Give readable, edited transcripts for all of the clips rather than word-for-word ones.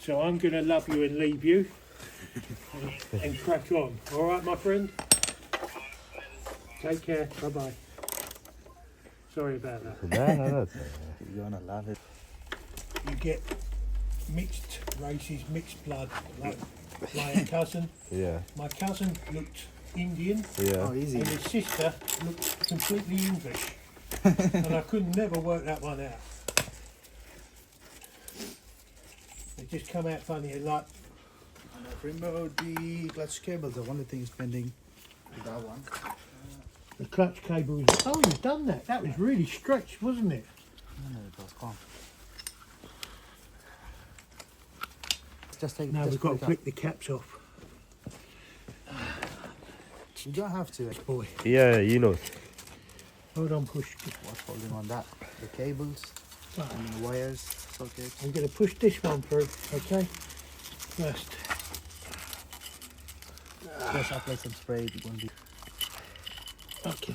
So I'm going to love you and leave you and crack on. All right, my friend? Take care. Bye-bye. Sorry about that. No, you're gonna love it. You get mixed races, mixed blood, like my cousin. Yeah. My cousin looked Indian, Yeah. Oh, easy. and his sister looked completely English. And I could never work that one out. It just come out funny, and like, And I've removed the clutch cable. The only thing is pending with that one. the clutch cable is... Oh, you've done that. That was really stretched, wasn't it? No, it was gone. Just take. Now just we've got to put it flick the caps off. up. You don't have to. Boy, Yeah, you know. hold on, push. What's holding on that? The cables and the wires, sockets. I'm going to push this one through, okay? First. Just apply some spray. It won't be. Okay,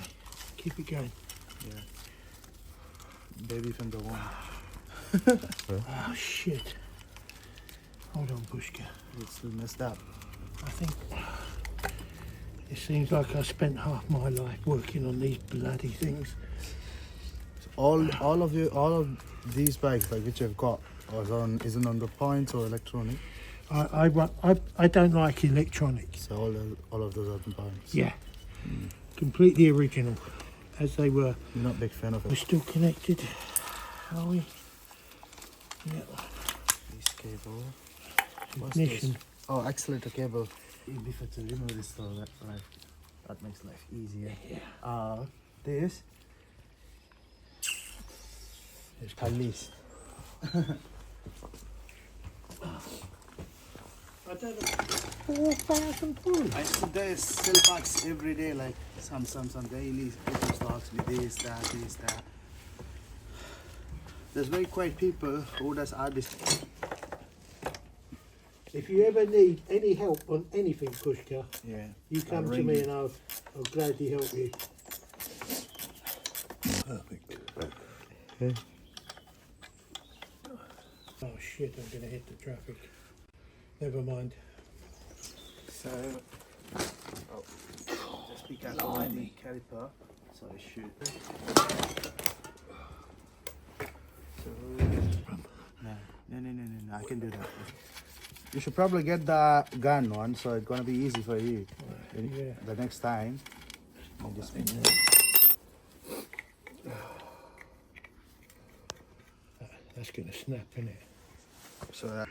keep it going. Yeah. Baby finger one. Oh, shit. Hold on, Pushka. It's still messed up. I think it seems like I spent half my life working on these bloody things. So all of these bikes like which I've got isn't on the points or electronic. I don't like electronics. So all of those are the points. Yeah, completely original, as they were. You're not a big fan of We're it. still connected, are we? Yeah. This cable. What's Ignition. this? Oh, accelerator cable. It'd be for to remove this so that makes life easier. Yeah. This Let's go. Alice. I don't know. 4,000 pounds. I see they sell packs every day, like some daily people stocks with this, that. There's very quiet people who does RD. If you ever need any help on anything, Pushka, Yeah. you come to me and I'll gladly help you. Perfect. Okay. Oh shit, I'm going to hit the traffic. Never mind. So, just be careful with the caliper. So I shoot. So, no, I can do that. You should probably get the gun one, so it's gonna be easy for you. Yeah. The next time. You just That's going to snap, isn't it? so that